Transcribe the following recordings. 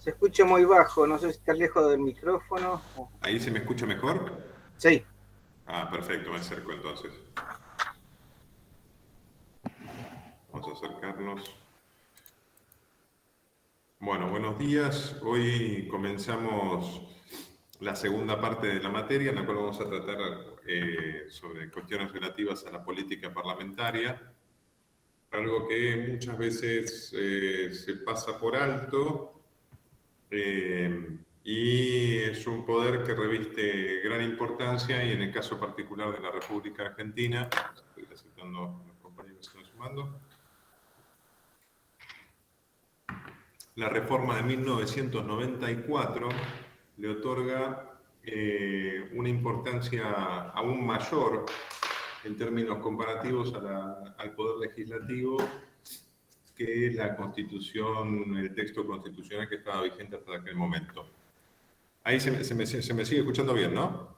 Se escucha muy bajo, no sé si está lejos del micrófono. ¿Ahí se me escucha mejor? Sí. Ah, perfecto, me acerco entonces. Vamos a acercarnos. Bueno, buenos días. Hoy comenzamos la segunda parte de la materia, en la cual vamos a tratar sobre cuestiones relativas a la política parlamentaria, algo que muchas veces se pasa por alto y es un poder que reviste gran importancia y en el caso particular de la República Argentina, estoy aceptando a los compañeros que están sumando, la reforma de 1994 le otorga una importancia aún mayor en términos comparativos al Poder Legislativo que la Constitución, el texto constitucional que estaba vigente hasta aquel momento. Ahí se me sigue escuchando bien, ¿no?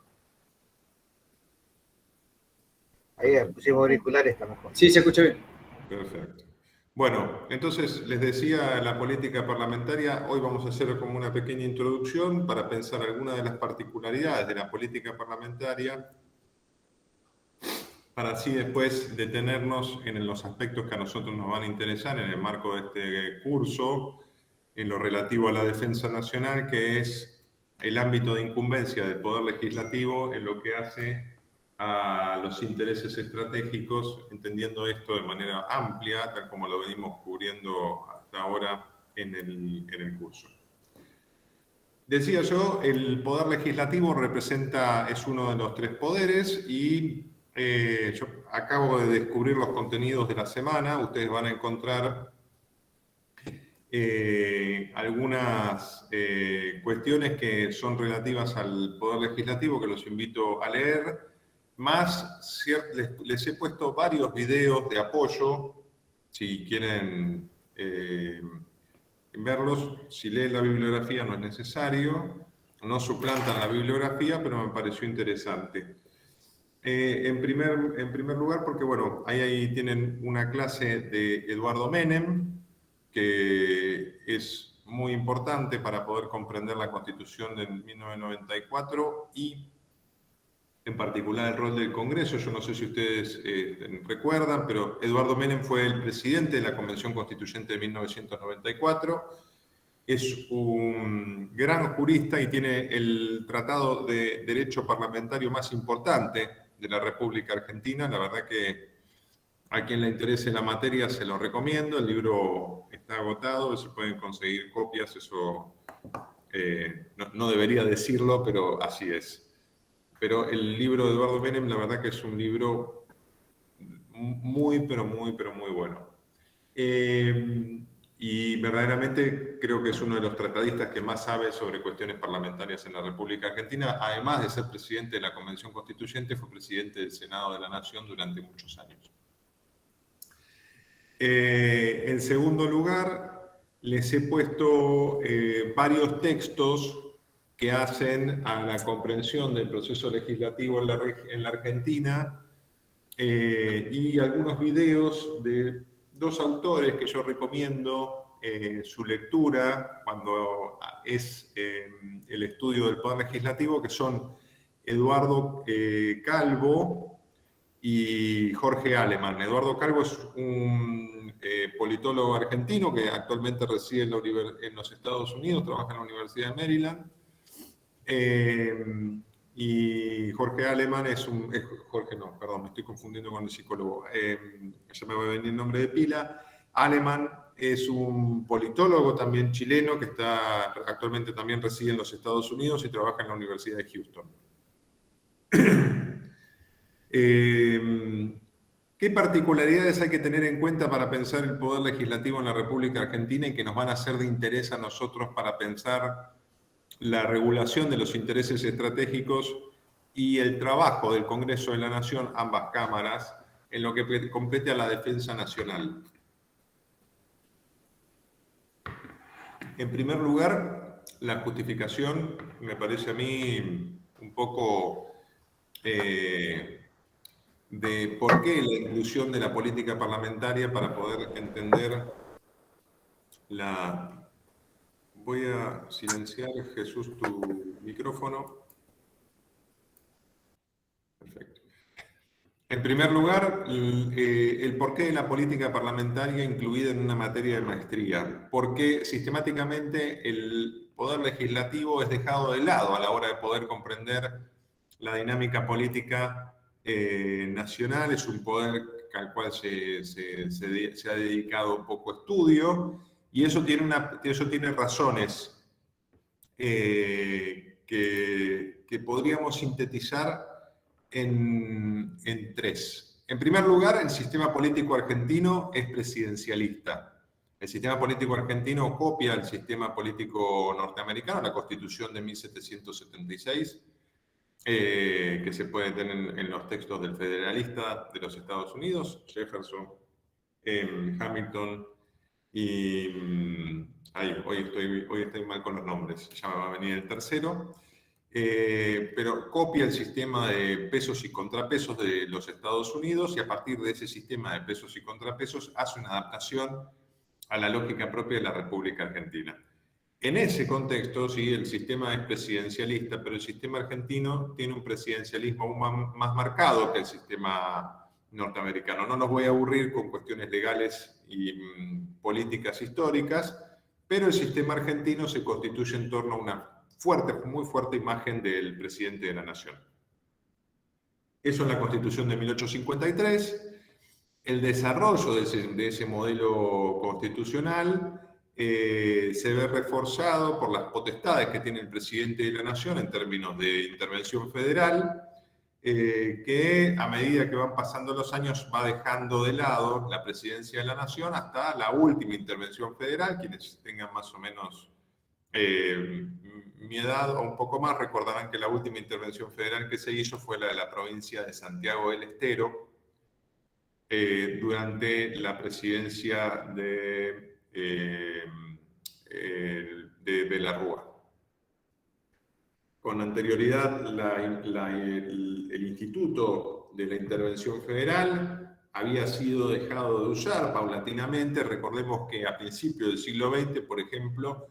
Ahí pusimos auriculares, está mejor. Sí, se escucha bien. Perfecto. Bueno, entonces les decía la política parlamentaria, hoy vamos a hacer como una pequeña introducción para pensar algunas de las particularidades de la política parlamentaria, para así después detenernos en los aspectos que a nosotros nos van a interesar en el marco de este curso, en lo relativo a la defensa nacional, que es el ámbito de incumbencia del Poder Legislativo en lo que hace a los intereses estratégicos, entendiendo esto de manera amplia, tal como lo venimos cubriendo hasta ahora en el curso. Decía yo, el Poder Legislativo es uno de los tres poderes y yo acabo de descubrir los contenidos de la semana. Ustedes van a encontrar algunas cuestiones que son relativas al Poder Legislativo que los invito a leer. Más, les he puesto varios videos de apoyo, si quieren verlos. Si leen la bibliografía no es necesario, no suplantan la bibliografía, pero me pareció interesante. En primer lugar, porque bueno, ahí tienen una clase de Eduardo Menem, que es muy importante para poder comprender la Constitución de 1994 y en particular el rol del Congreso. Yo no sé si ustedes recuerdan, pero Eduardo Menem fue el presidente de la Convención Constituyente de 1994. Es un gran jurista y tiene el tratado de derecho parlamentario más importante de la República Argentina. La verdad que a quien le interese la materia se lo recomiendo. El libro está agotado, se pueden conseguir copias, eso no debería decirlo, pero así es. Pero el libro de Eduardo Menem, la verdad que es un libro muy, pero muy bueno. Y verdaderamente creo que es uno de los tratadistas que más sabe sobre cuestiones parlamentarias en la República Argentina. Además de ser presidente de la Convención Constituyente, fue presidente del Senado de la Nación durante muchos años. En segundo lugar, les he puesto varios textos que hacen a la comprensión del proceso legislativo en la Argentina y algunos videos de dos autores que yo recomiendo su lectura cuando es el estudio del Poder Legislativo, que son Eduardo Calvo y Jorge Aleman. Eduardo Calvo es un politólogo argentino que actualmente reside en los Estados Unidos, trabaja en la Universidad de Maryland. Y Jorge Aleman me estoy confundiendo con el psicólogo, ya me va a venir el nombre de pila. Aleman es un politólogo también chileno que actualmente también reside en los Estados Unidos y trabaja en la Universidad de Houston. ¿Qué particularidades hay que tener en cuenta para pensar el poder legislativo en la República Argentina y que nos van a ser de interés a nosotros para pensar la regulación de los intereses estratégicos y el trabajo del Congreso de la Nación, ambas cámaras, en lo que compete a la defensa nacional? En primer lugar, la justificación me parece a mí un poco de por qué la inclusión de la política parlamentaria para poder entender voy a silenciar, Jesús, tu micrófono. Perfecto. En primer lugar, el porqué de la política parlamentaria incluida en una materia de maestría. Porque sistemáticamente el poder legislativo es dejado de lado a la hora de poder comprender la dinámica política nacional. Es un poder al cual se ha dedicado poco estudio y eso tiene razones que podríamos sintetizar en tres. En primer lugar, el sistema político argentino es presidencialista. El sistema político argentino copia el sistema político norteamericano, la Constitución de 1776, que se puede tener en los textos del federalista de los Estados Unidos, Jefferson, Hamilton y... hoy estoy mal con los nombres, ya me va a venir el tercero. Pero copia el sistema de pesos y contrapesos de los Estados Unidos y a partir de ese sistema de pesos y contrapesos hace una adaptación a la lógica propia de la República Argentina. En ese contexto, sí, el sistema es presidencialista, pero el sistema argentino tiene un presidencialismo aún más marcado que el sistema norteamericano. No nos voy a aburrir con cuestiones legales y políticas históricas, pero el sistema argentino se constituye en torno a una muy fuerte imagen del presidente de la nación. Eso en la Constitución de 1853. El desarrollo de ese modelo constitucional se ve reforzado por las potestades que tiene el presidente de la nación en términos de intervención federal, que a medida que van pasando los años va dejando de lado la presidencia de la nación hasta la última intervención federal. Quienes tengan más o menos mi edad o un poco más recordarán que la última intervención federal que se hizo fue la de la provincia de Santiago del Estero durante la presidencia de la Rúa. Con anterioridad, el Instituto de la Intervención Federal había sido dejado de usar paulatinamente. Recordemos que a principios del siglo XX, por ejemplo,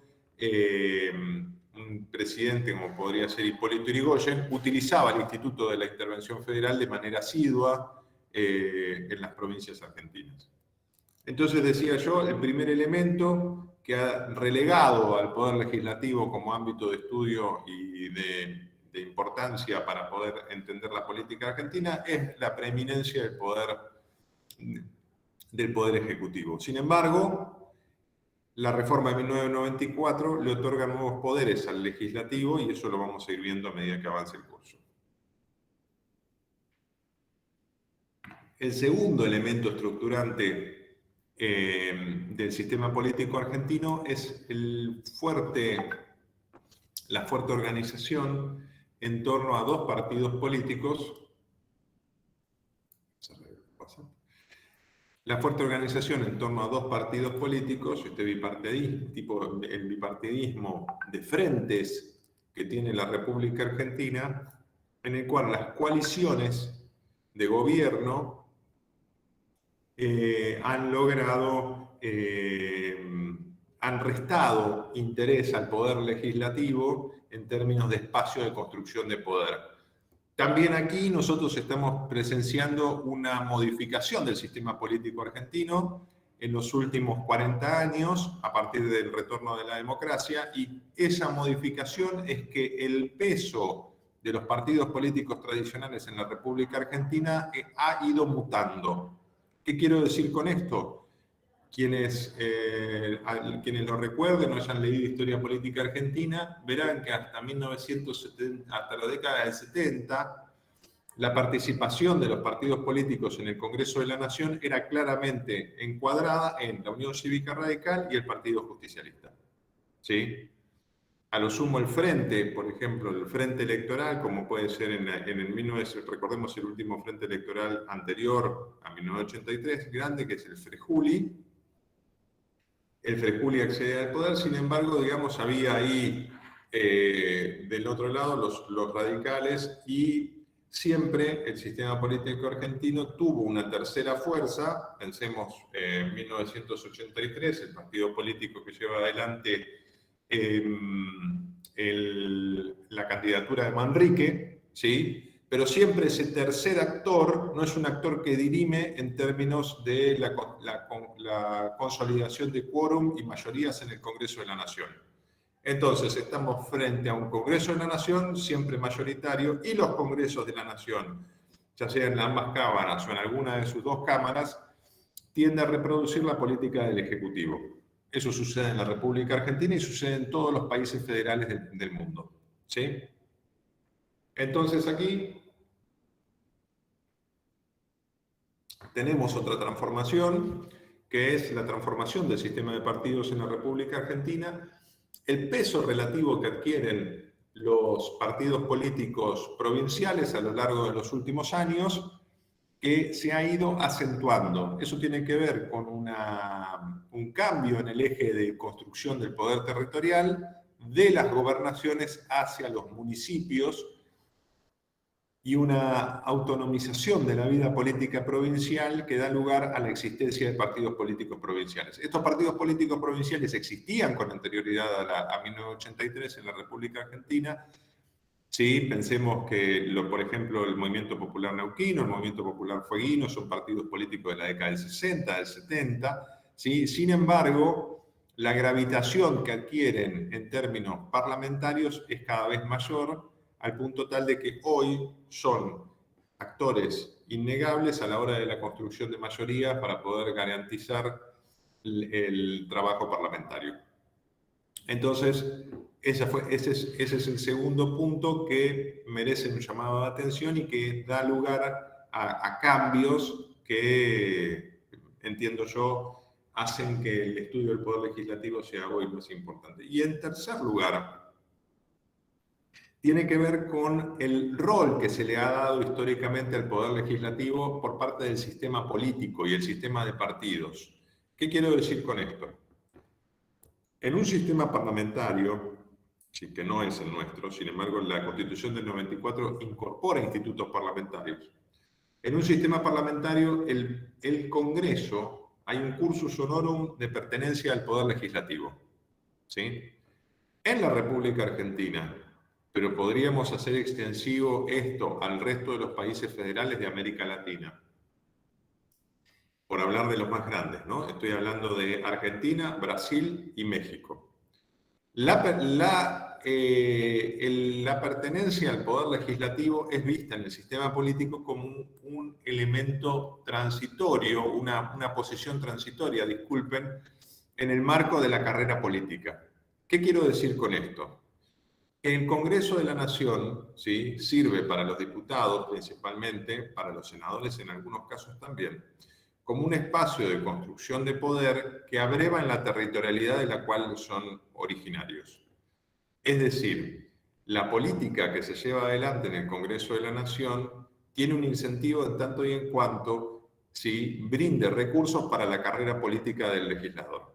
un presidente como podría ser Hipólito Yrigoyen utilizaba el Instituto de la Intervención Federal de manera asidua en las provincias argentinas. Entonces, decía yo, el primer elemento que ha relegado al Poder Legislativo como ámbito de estudio y de importancia para poder entender la política argentina es la preeminencia del Poder Ejecutivo. Sin embargo, la reforma de 1994 le otorga nuevos poderes al legislativo y eso lo vamos a ir viendo a medida que avance el curso. El segundo elemento estructurante del sistema político argentino es la fuerte organización en torno a dos partidos políticos. La fuerte organización en torno a dos partidos políticos, el bipartidismo de frentes que tiene la República Argentina, en el cual las coaliciones de gobierno han restado interés al poder legislativo en términos de espacio de construcción de poder. También aquí nosotros estamos presenciando una modificación del sistema político argentino en los últimos 40 años, a partir del retorno de la democracia, y esa modificación es que el peso de los partidos políticos tradicionales en la República Argentina ha ido mutando. ¿Qué quiero decir con esto? Quienes lo recuerden o hayan leído Historia Política Argentina, verán que hasta la década del 70, la participación de los partidos políticos en el Congreso de la Nación era claramente encuadrada en la Unión Cívica Radical y el Partido Justicialista. ¿Sí? A lo sumo el frente, por ejemplo, el frente electoral, como puede ser recordemos el último frente electoral anterior a 1983, grande, que es el Frejuli. El Frejuli accede al poder, sin embargo, digamos, había ahí del otro lado los radicales y siempre el sistema político argentino tuvo una tercera fuerza. Pensemos en 1983, el partido político que lleva adelante la candidatura de Manrique, ¿sí? Pero siempre ese tercer actor no es un actor que dirime en términos de la consolidación de quórum y mayorías en el Congreso de la Nación. Entonces, estamos frente a un Congreso de la Nación siempre mayoritario y los Congresos de la Nación, ya sea en ambas cámaras o en alguna de sus dos cámaras, tiende a reproducir la política del Ejecutivo. Eso sucede en la República Argentina y sucede en todos los países federales del mundo, ¿sí? Entonces aquí tenemos otra transformación, que es la transformación del sistema de partidos en la República Argentina. El peso relativo que adquieren los partidos políticos provinciales a lo largo de los últimos años, que se ha ido acentuando. Eso tiene que ver con un cambio en el eje de construcción del poder territorial de las gobernaciones hacia los municipios y una autonomización de la vida política provincial que da lugar a la existencia de partidos políticos provinciales. Estos partidos políticos provinciales existían con anterioridad a 1983 en la República Argentina. Sí, pensemos que, por ejemplo, el Movimiento Popular Neuquino, el Movimiento Popular Fueguino, son partidos políticos de la década del 60, del 70. ¿Sí? Sin embargo, la gravitación que adquieren en términos parlamentarios es cada vez mayor, al punto tal de que hoy son actores innegables a la hora de la construcción de mayorías para poder garantizar el trabajo parlamentario. Entonces, ese es el segundo punto que merece un llamado de atención y que da lugar a cambios que, entiendo yo, hacen que el estudio del Poder Legislativo sea hoy más importante. Y en tercer lugar, tiene que ver con el rol que se le ha dado históricamente al Poder Legislativo por parte del sistema político y el sistema de partidos. ¿Qué quiero decir con esto? En un sistema parlamentario, sí, que no es el nuestro, sin embargo, la Constitución del 94 incorpora institutos parlamentarios. En un sistema parlamentario, el Congreso, hay un cursus honorum de pertenencia al Poder Legislativo. ¿Sí? En la República Argentina, pero podríamos hacer extensivo esto al resto de los países federales de América Latina. Por hablar de los más grandes, ¿no? Estoy hablando de Argentina, Brasil y México. La pertenencia al Poder Legislativo es vista en el sistema político como un elemento transitorio, una posición transitoria, disculpen, en el marco de la carrera política. ¿Qué quiero decir con esto? El Congreso de la Nación, ¿sí?, sirve para los diputados principalmente, para los senadores en algunos casos también, como un espacio de construcción de poder que abreva en la territorialidad de la cual son originarios. Es decir, la política que se lleva adelante en el Congreso de la Nación tiene un incentivo en tanto y en cuanto, ¿sí?, brinde recursos para la carrera política del legislador.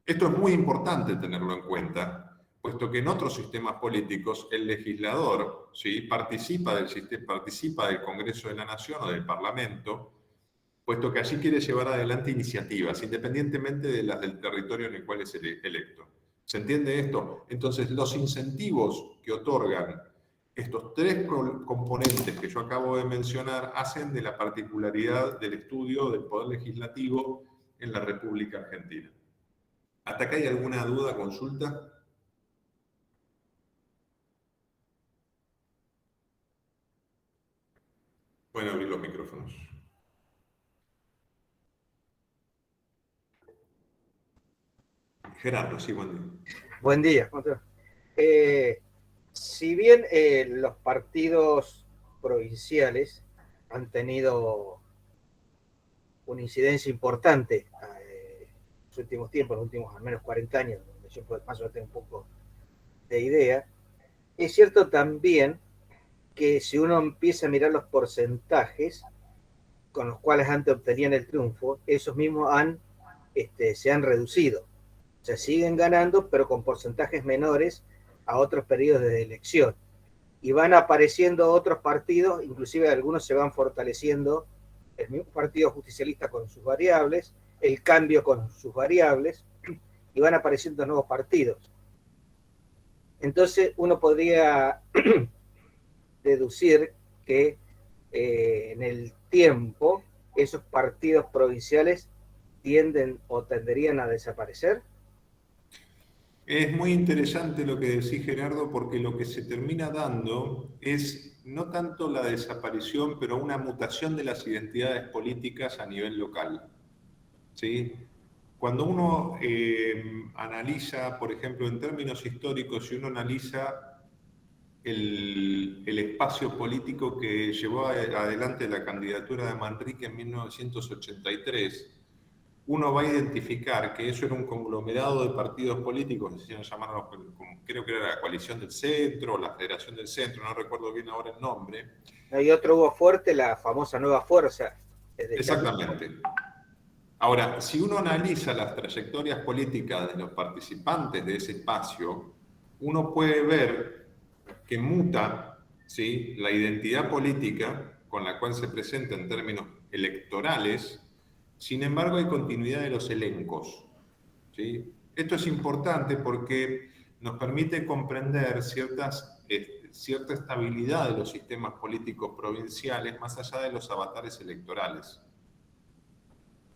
Esto es muy importante tenerlo en cuenta, puesto que en otros sistemas políticos el legislador, ¿sí?, participa del Congreso de la Nación o del Parlamento, puesto que allí quiere llevar adelante iniciativas, independientemente de las del territorio en el cual es electo. ¿Se entiende esto? Entonces, los incentivos que otorgan estos tres componentes que yo acabo de mencionar hacen de la particularidad del estudio del Poder Legislativo en la República Argentina. ¿Hasta acá hay alguna duda, consulta? Pueden abrir los micrófonos. Gerardo, sí, buen día. Buen día. Si bien los partidos provinciales han tenido una incidencia importante en los últimos tiempos, en los últimos al menos 40 años, donde yo más o menos tengo un poco de idea, es cierto también que si uno empieza a mirar los porcentajes con los cuales antes obtenían el triunfo, esos mismos se han reducido. O sea, siguen ganando, pero con porcentajes menores a otros periodos de elección. Y van apareciendo otros partidos, inclusive algunos se van fortaleciendo, el mismo Partido Justicialista con sus variables, el Cambio con sus variables, y van apareciendo nuevos partidos. Entonces uno podría deducir que en el tiempo esos partidos provinciales tienden o tenderían a desaparecer. Es muy interesante lo que decís, Gerardo, porque lo que se termina dando es no tanto la desaparición, pero una mutación de las identidades políticas a nivel local. ¿Sí? Cuando uno analiza, por ejemplo, en términos históricos, si uno analiza el espacio político que llevó adelante la candidatura de Manrique en 1983, uno va a identificar que eso era un conglomerado de partidos políticos, que se llamaron, creo que era la Coalición del Centro, la Federación del Centro, no recuerdo bien ahora el nombre. Hay otro hubo fuerte, la famosa Nueva Fuerza. Exactamente. Ahora, si uno analiza las trayectorias políticas de los participantes de ese espacio, uno puede ver que muta, ¿sí?, la identidad política con la cual se presenta en términos electorales. Sin embargo, hay continuidad de los elencos, ¿sí? Esto es importante porque nos permite comprender cierta estabilidad de los sistemas políticos provinciales más allá de los avatares electorales.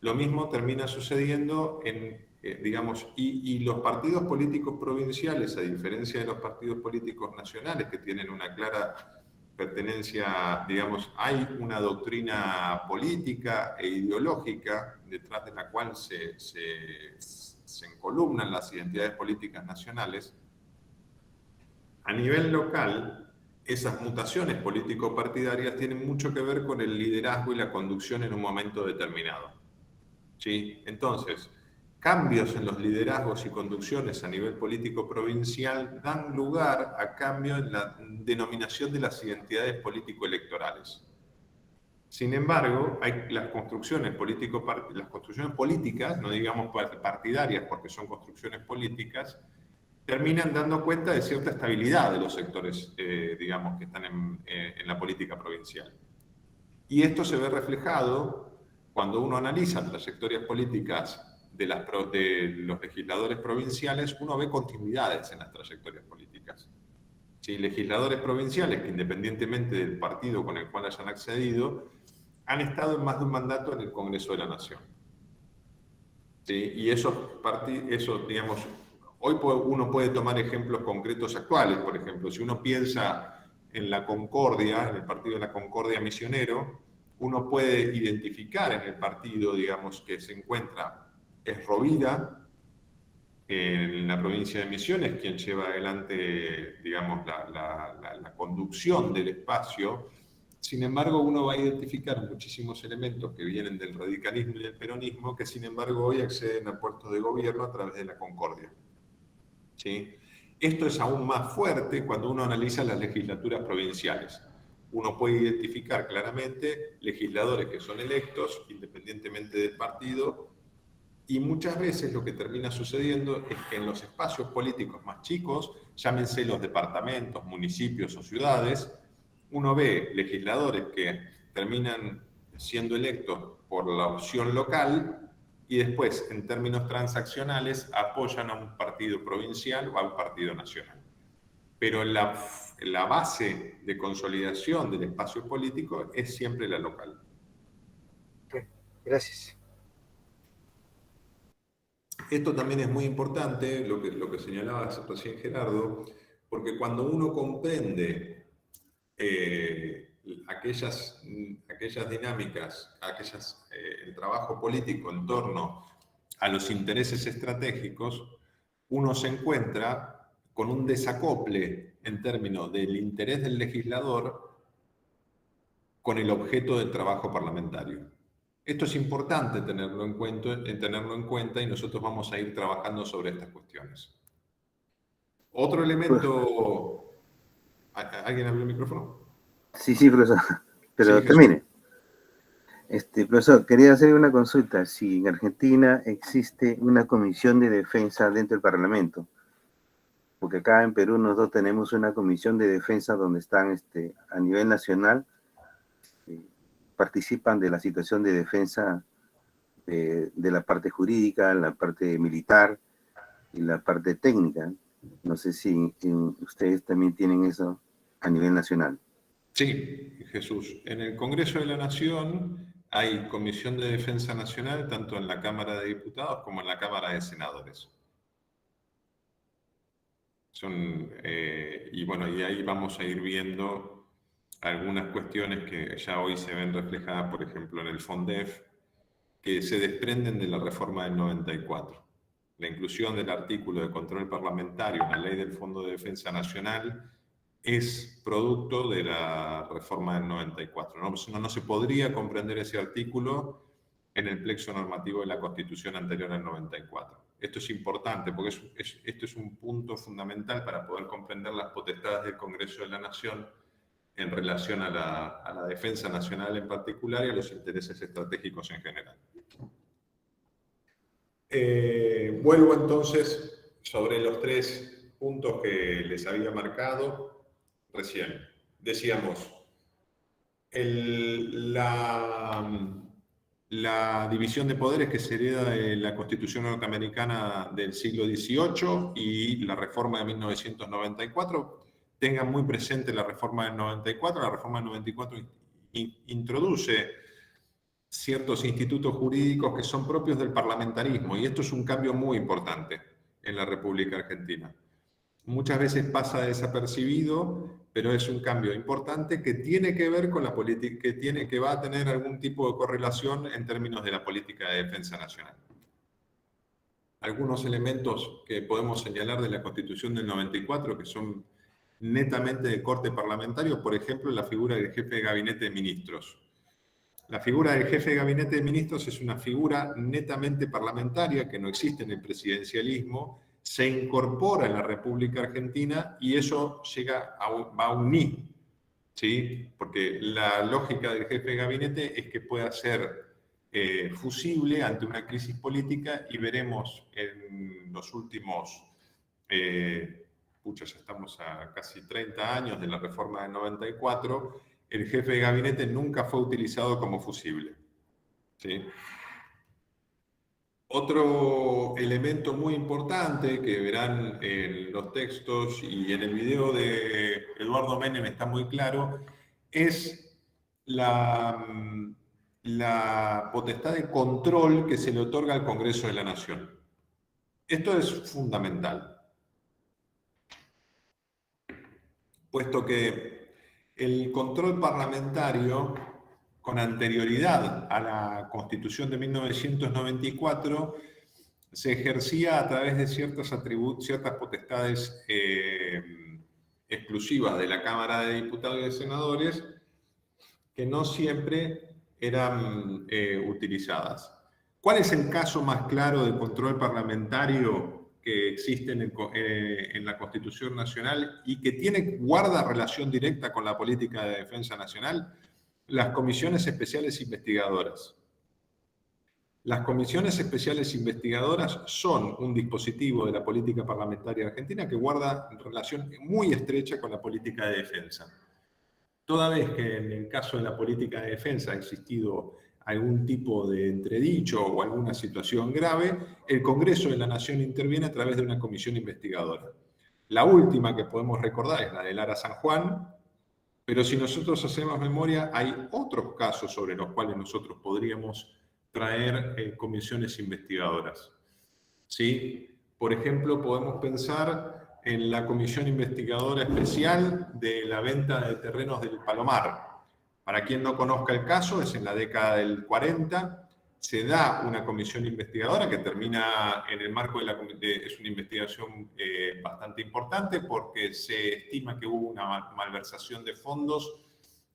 Lo mismo termina sucediendo digamos, y los partidos políticos provinciales, a diferencia de los partidos políticos nacionales que tienen una clara pertenencia, digamos, hay una doctrina política e ideológica detrás de la cual se encolumnan las identidades políticas nacionales. A nivel local, esas mutaciones político-partidarias tienen mucho que ver con el liderazgo y la conducción en un momento determinado. ¿Sí? Entonces, cambios en los liderazgos y conducciones a nivel político provincial dan lugar a cambio en la denominación de las identidades político-electorales. Sin embargo, hay las construcciones políticas, no digamos partidarias porque son construcciones políticas, terminan dando cuenta de cierta estabilidad de los sectores, digamos, que están en la política provincial. Y esto se ve reflejado cuando uno analiza trayectorias políticas de los legisladores provinciales, uno ve continuidades en las trayectorias políticas. ¿Sí? Legisladores provinciales que, independientemente del partido con el cual hayan accedido, han estado en más de un mandato en el Congreso de la Nación. ¿Sí? Y eso, digamos, hoy uno puede tomar ejemplos concretos actuales. Por ejemplo, si uno piensa en la Concordia, en el Partido de la Concordia Misionero, uno puede identificar en el partido, digamos, que se encuentra Rovira, en la provincia de Misiones, quien lleva adelante, digamos, la conducción del espacio. Sin embargo, uno va a identificar muchísimos elementos que vienen del radicalismo y del peronismo, que sin embargo hoy acceden a puestos de gobierno a través de la Concordia. ¿Sí? Esto es aún más fuerte cuando uno analiza las legislaturas provinciales. Uno puede identificar claramente legisladores que son electos independientemente del partido, y muchas veces lo que termina sucediendo es que en los espacios políticos más chicos, llámense los departamentos, municipios o ciudades, uno ve legisladores que terminan siendo electos por la opción local y después, en términos transaccionales, apoyan a un partido provincial o a un partido nacional. Pero la base de consolidación del espacio político es siempre la local. Gracias. Esto también es muy importante, lo que señalaba recién Gerardo, porque cuando uno comprende aquellas dinámicas, el trabajo político en torno a los intereses estratégicos, uno se encuentra con un desacople en términos del interés del legislador con el objeto del trabajo parlamentario. Esto es importante tenerlo en cuenta y nosotros vamos a ir trabajando sobre estas cuestiones. Otro elemento... ¿Alguien abrió el micrófono? Sí, profesor, pero sí, termine. Profesor, quería hacer una consulta. Si en Argentina existe una comisión de defensa dentro del Parlamento, porque acá en Perú nosotros tenemos una comisión de defensa donde están a nivel nacional, participan de la situación de defensa de la parte jurídica, la parte militar y la parte técnica. No sé si ustedes también tienen eso a nivel nacional. Sí, Jesús. En el Congreso de la Nación hay Comisión de Defensa Nacional tanto en la Cámara de Diputados como en la Cámara de Senadores. Y bueno, y ahí vamos a ir viendo algunas cuestiones que ya hoy se ven reflejadas, por ejemplo, en el FONDEF, que se desprenden de la reforma del 94. La inclusión del artículo de control parlamentario en la ley del Fondo de Defensa Nacional es producto de la reforma del 94. No se podría comprender ese artículo en el plexo normativo de la Constitución anterior al 94. Esto es importante porque esto es un punto fundamental para poder comprender las potestades del Congreso de la Nación en relación a la defensa nacional en particular y a los intereses estratégicos en general. Vuelvo entonces sobre los 3 puntos que les había marcado recién. Decíamos, la división de poderes que se hereda de la Constitución norteamericana del siglo XVIII y la reforma de 1994. Tengan muy presente la reforma del 94. La reforma del 94 introduce ciertos institutos jurídicos que son propios del parlamentarismo, y esto es un cambio muy importante en la República Argentina. Muchas veces pasa desapercibido, pero es un cambio importante que tiene que ver con la política, que va a tener algún tipo de correlación en términos de la política de defensa nacional. Algunos elementos que podemos señalar de la Constitución del 94 que son netamente de corte parlamentario, por ejemplo, la figura del jefe de gabinete de ministros. La figura del jefe de gabinete de ministros es una figura netamente parlamentaria que no existe en el presidencialismo, se incorpora en la República Argentina y eso va a unir, ¿sí? Porque la lógica del jefe de gabinete es que pueda ser fusible ante una crisis política, y veremos en los últimos, ya estamos a casi 30 años de la reforma del 94, el jefe de gabinete nunca fue utilizado como fusible, ¿sí? Otro elemento muy importante que verán en los textos y en el video de Eduardo Menem está muy claro, es la potestad de control que se le otorga al Congreso de la Nación. Esto es fundamental, puesto que el control parlamentario, con anterioridad a la Constitución de 1994, se ejercía a través de ciertas potestades exclusivas de la Cámara de Diputados y de Senadores que no siempre eran utilizadas. ¿Cuál es el caso más claro de control parlamentario que existe en la Constitución Nacional y que guarda relación directa con la política de defensa nacional? Las comisiones especiales investigadoras. Las comisiones especiales investigadoras son un dispositivo de la política parlamentaria argentina que guarda relación muy estrecha con la política de defensa. Toda vez que en el caso de la política de defensa ha existido algún tipo de entredicho o alguna situación grave, el Congreso de la Nación interviene a través de una comisión investigadora. La última que podemos recordar es la de Lara San Juan, pero si nosotros hacemos memoria, hay otros casos sobre los cuales nosotros podríamos traer comisiones investigadoras, ¿sí? Por ejemplo, podemos pensar en la comisión investigadora especial de la venta de terrenos del Palomar. Para quien no conozca el caso, es en la década del 40, se da una comisión investigadora que termina en el marco es una investigación bastante importante porque se estima que hubo una malversación de fondos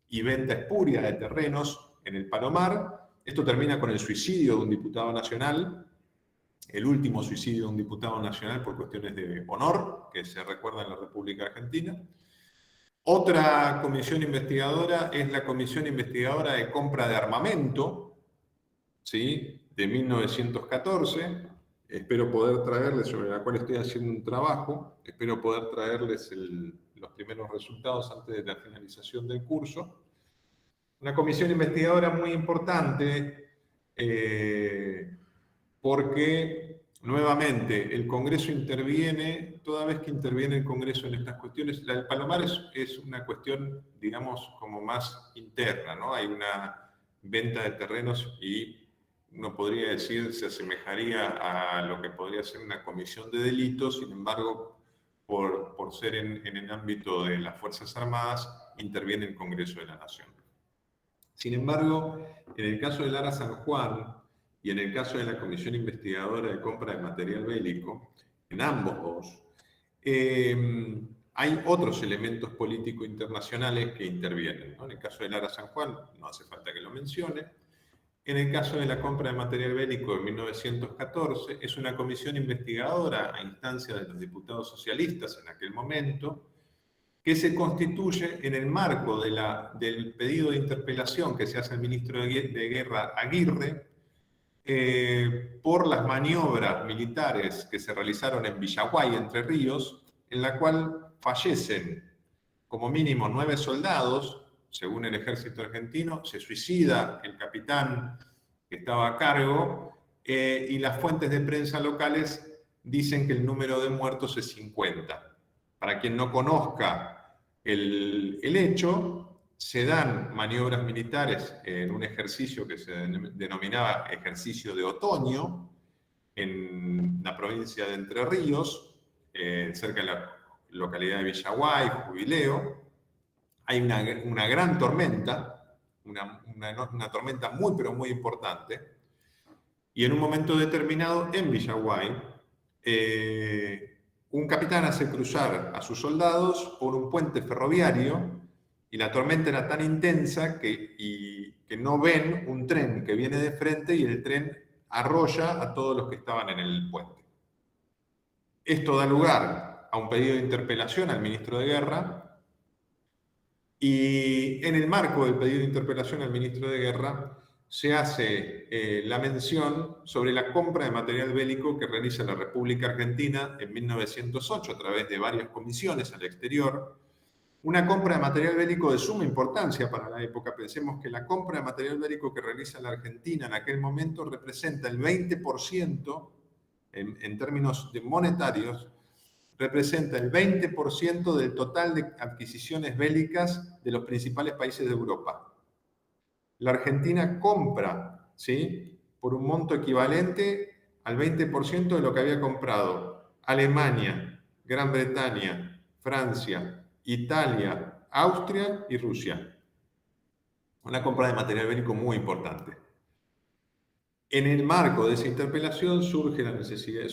y venta espuria de terrenos en el Palomar. Esto termina con el suicidio de un diputado nacional, el último suicidio de un diputado nacional por cuestiones de honor, que se recuerda en la República Argentina. Otra comisión investigadora es la Comisión Investigadora de Compra de Armamento, ¿sí? De 1914. Espero poder traerles, sobre la cual estoy haciendo un trabajo, espero poder traerles los primeros resultados antes de la finalización del curso. Una comisión investigadora muy importante porque nuevamente, el Congreso interviene, toda vez que interviene el Congreso en estas cuestiones, la del Palomar es una cuestión, digamos, como más interna, ¿no? Hay una venta de terrenos y uno podría decir, se asemejaría a lo que podría ser una comisión de delitos, sin embargo, por ser en el ámbito de las Fuerzas Armadas, interviene el Congreso de la Nación. Sin embargo, en el caso del ARA San Juan y en el caso de la Comisión Investigadora de Compra de Material Bélico, en ambos dos, hay otros elementos políticos internacionales que intervienen, ¿no? En el caso del ARA San Juan, no hace falta que lo mencione. En el caso de la compra de material bélico de 1914, es una comisión investigadora a instancia de los diputados socialistas en aquel momento, que se constituye en el marco del pedido de interpelación que se hace al ministro de Guerra Aguirre por las maniobras militares que se realizaron en Villaguay, Entre Ríos, en la cual fallecen como mínimo 9 soldados, según el ejército argentino, se suicida el capitán que estaba a cargo, y las fuentes de prensa locales dicen que el número de muertos es 50. Para quien no conozca el hecho, se dan maniobras militares en un ejercicio que se denominaba ejercicio de otoño, en la provincia de Entre Ríos, cerca de la localidad de Villaguay, Jubileo. Hay una gran tormenta, una tormenta muy pero muy importante, y en un momento determinado en Villaguay, un capitán hace cruzar a sus soldados por un puente ferroviario y la tormenta era tan intensa que no ven un tren que viene de frente y el tren arrolla a todos los que estaban en el puente. Esto da lugar a un pedido de interpelación al ministro de Guerra y en el marco del pedido de interpelación al ministro de Guerra se hace la mención sobre la compra de material bélico que realiza la República Argentina en 1908 a través de varias comisiones al exterior. Una compra de material bélico de suma importancia para la época. Pensemos que la compra de material bélico que realiza la Argentina en aquel momento representa el 20%, en términos monetarios, representa el 20% del total de adquisiciones bélicas de los principales países de Europa. La Argentina compra, ¿sí?, por un monto equivalente al 20% de lo que había comprado Alemania, Gran Bretaña, Francia, Italia, Austria y Rusia. Una compra de material bélico muy importante. En el marco de esa interpelación surge la necesidad,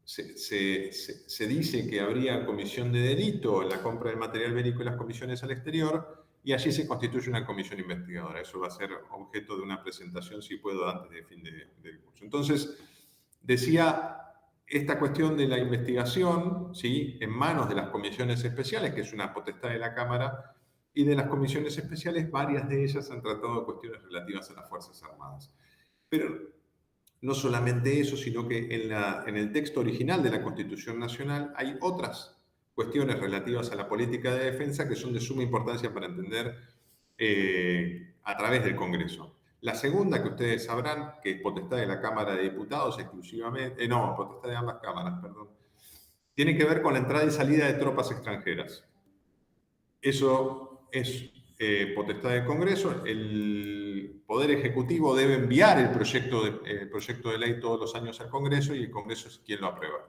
se dice que habría comisión de delito en la compra del material bélico y las comisiones al exterior, y allí se constituye una comisión investigadora. Eso va a ser objeto de una presentación, si puedo, antes del fin del curso. Entonces, decía, esta cuestión de la investigación, ¿sí?, en manos de las comisiones especiales, que es una potestad de la Cámara, y de las comisiones especiales, varias de ellas han tratado cuestiones relativas a las Fuerzas Armadas. Pero no solamente eso, sino que en el texto original de la Constitución Nacional hay otras cuestiones relativas a la política de defensa que son de suma importancia para entender a través del Congreso. La segunda, que ustedes sabrán, que es potestad de la Cámara de Diputados exclusivamente, potestad de ambas cámaras, perdón, tiene que ver con la entrada y salida de tropas extranjeras. Eso es potestad del Congreso. El Poder Ejecutivo debe enviar el proyecto de ley todos los años al Congreso y el Congreso es quien lo aprueba.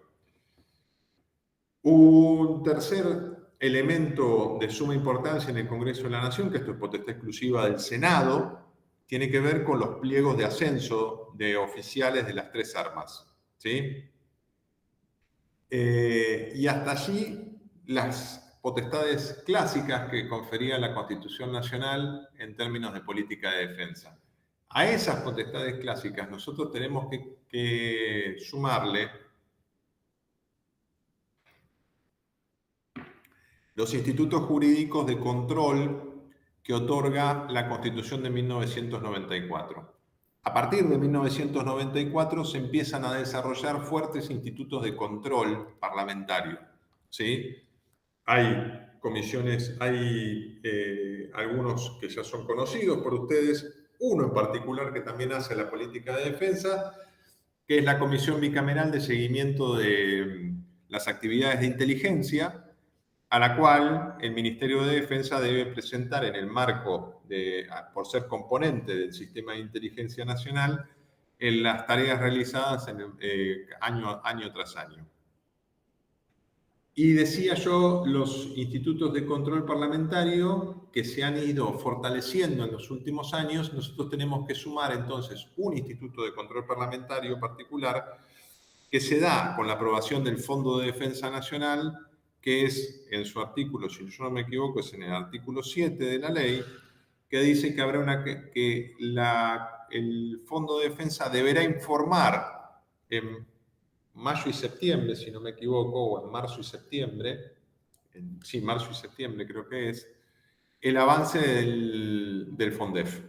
Un tercer elemento de suma importancia en el Congreso de la Nación, que esto es potestad exclusiva del Senado, tiene que ver con los pliegos de ascenso de oficiales de las tres armas, ¿sí? Y hasta allí las potestades clásicas que confería la Constitución Nacional en términos de política de defensa. A esas potestades clásicas nosotros tenemos que sumarle los institutos jurídicos de control que otorga la Constitución de 1994. A partir de 1994 se empiezan a desarrollar fuertes institutos de control parlamentario, ¿sí? Hay comisiones, hay algunos que ya son conocidos por ustedes, uno en particular que también hace la política de defensa, que es la Comisión Bicameral de Seguimiento de las Actividades de Inteligencia, a la cual el Ministerio de Defensa debe presentar en el marco, por ser componente del Sistema de Inteligencia Nacional, en las tareas realizadas año tras año. Y decía yo, los institutos de control parlamentario que se han ido fortaleciendo en los últimos años, nosotros tenemos que sumar entonces un instituto de control parlamentario particular que se da con la aprobación del Fondo de Defensa Nacional, que es en su artículo, si yo no me equivoco, es en el artículo 7 de la ley, que dice que habrá el Fondo de Defensa deberá informar en mayo y septiembre, si no me equivoco, o en marzo y septiembre, marzo y septiembre creo que es, el avance del FONDEF.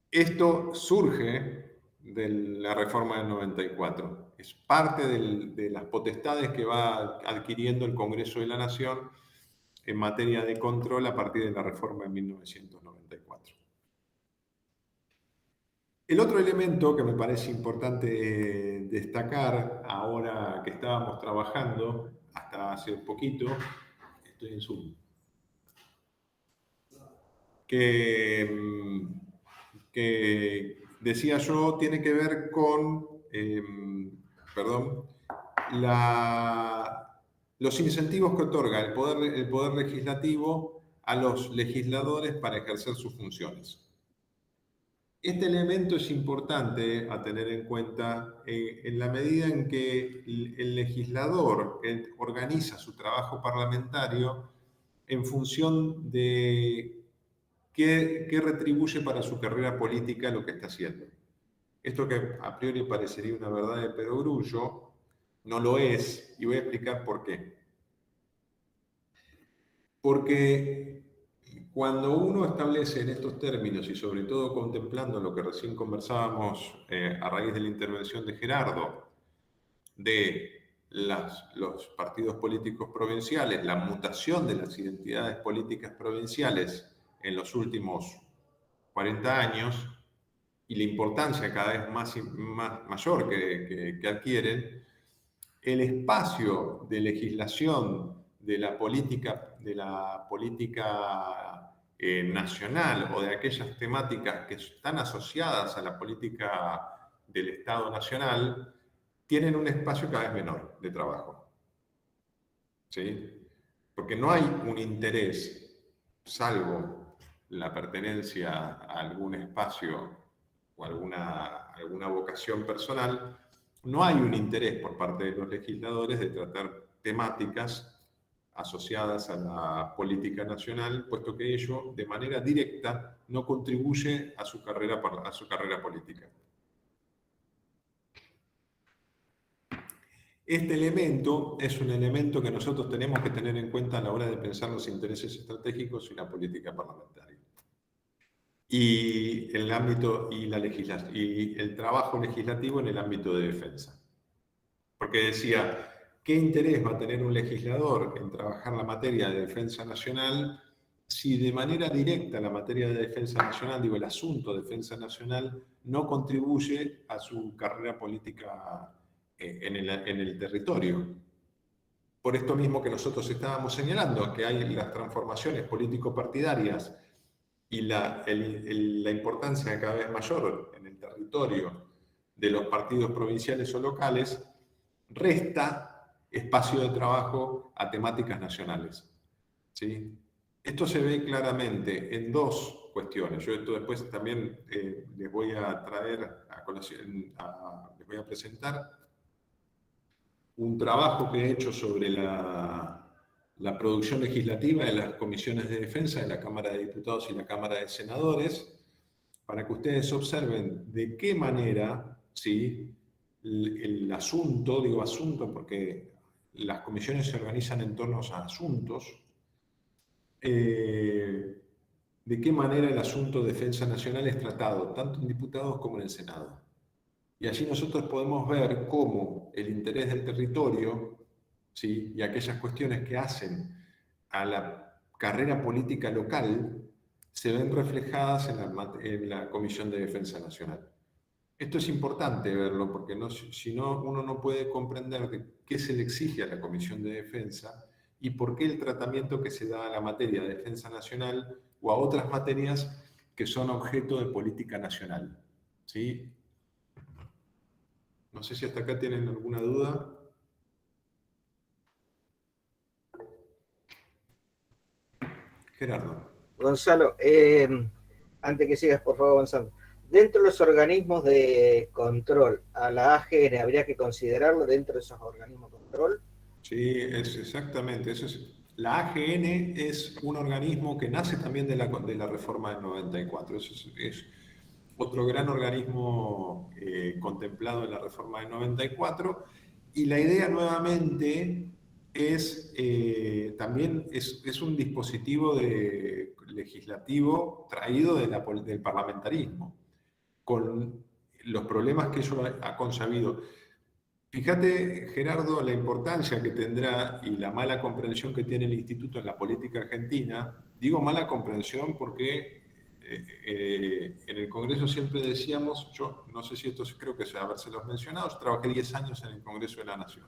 Esto surge de la reforma del 94. Es parte de las potestades que va adquiriendo el Congreso de la Nación en materia de control a partir de la reforma de 1994. El otro elemento que me parece importante destacar, ahora que estábamos trabajando, hasta hace poquito, estoy en Zoom, que decía yo, tiene que ver con, los incentivos que otorga el poder legislativo a los legisladores para ejercer sus funciones. Este elemento es importante a tener en cuenta en la medida en que el legislador organiza su trabajo parlamentario en función de qué retribuye para su carrera política lo que está haciendo. Esto que a priori parecería una verdad de perogrullo, no lo es, y voy a explicar por qué. Porque cuando uno establece en estos términos, y sobre todo contemplando lo que recién conversábamos a raíz de la intervención de Gerardo, de los partidos políticos provinciales, la mutación de las identidades políticas provinciales en los últimos 40 años, y la importancia cada vez mayor que adquieren, el espacio de legislación de la política nacional o de aquellas temáticas que están asociadas a la política del Estado nacional tienen un espacio cada vez menor de trabajo. ¿Sí? Porque no hay un interés, salvo la pertenencia a algún espacio o alguna vocación personal, no hay un interés por parte de los legisladores de tratar temáticas asociadas a la política nacional, puesto que ello, de manera directa, no contribuye a su carrera política. Este elemento es un elemento que nosotros tenemos que tener en cuenta a la hora de pensar los intereses estratégicos y la política parlamentaria. Y el trabajo legislativo en el ámbito de defensa. Porque decía, ¿qué interés va a tener un legislador en trabajar la materia de defensa nacional si de manera directa la materia de defensa nacional, el asunto de defensa nacional, no contribuye a su carrera política en el territorio? Por esto mismo que nosotros estábamos señalando, que hay las transformaciones político-partidarias y la importancia cada vez mayor en el territorio de los partidos provinciales o locales, resta espacio de trabajo a temáticas nacionales. ¿Sí? Esto se ve claramente en dos cuestiones. Yo esto después también les voy a traer a colación, les voy a presentar un trabajo que he hecho sobre la producción legislativa de las comisiones de defensa de la Cámara de Diputados y la Cámara de Senadores, para que ustedes observen de qué manera, ¿sí?, el asunto, digo asunto porque las comisiones se organizan en torno a asuntos, de qué manera el asunto de defensa nacional es tratado, tanto en diputados como en el Senado. Y allí nosotros podemos ver cómo el interés del territorio, ¿sí?, y aquellas cuestiones que hacen a la carrera política local se ven reflejadas en la Comisión de Defensa Nacional. Esto es importante verlo, porque no, si no, uno no puede comprender de qué se le exige a la Comisión de Defensa y por qué el tratamiento que se da a la materia de defensa nacional o a otras materias que son objeto de política nacional. ¿Sí? No sé si hasta acá tienen alguna duda. Gerardo. Gonzalo, antes que sigas, por favor, avanzando. Dentro de los organismos de control, a la AGN habría que considerarlo dentro de esos organismos de control. Sí, es exactamente. Eso es. La AGN es un organismo que nace también de la reforma del 94. Eso es otro gran organismo contemplado en la reforma del 94. Y la idea nuevamente es también es un dispositivo legislativo traído del parlamentarismo, con los problemas que ello ha consabido. Fíjate, Gerardo, la importancia que tendrá y la mala comprensión que tiene el Instituto en la política argentina. Digo mala comprensión porque en el Congreso siempre decíamos, yo no sé si esto creo que se habérselos mencionado, yo trabajé 10 años en el Congreso de la Nación.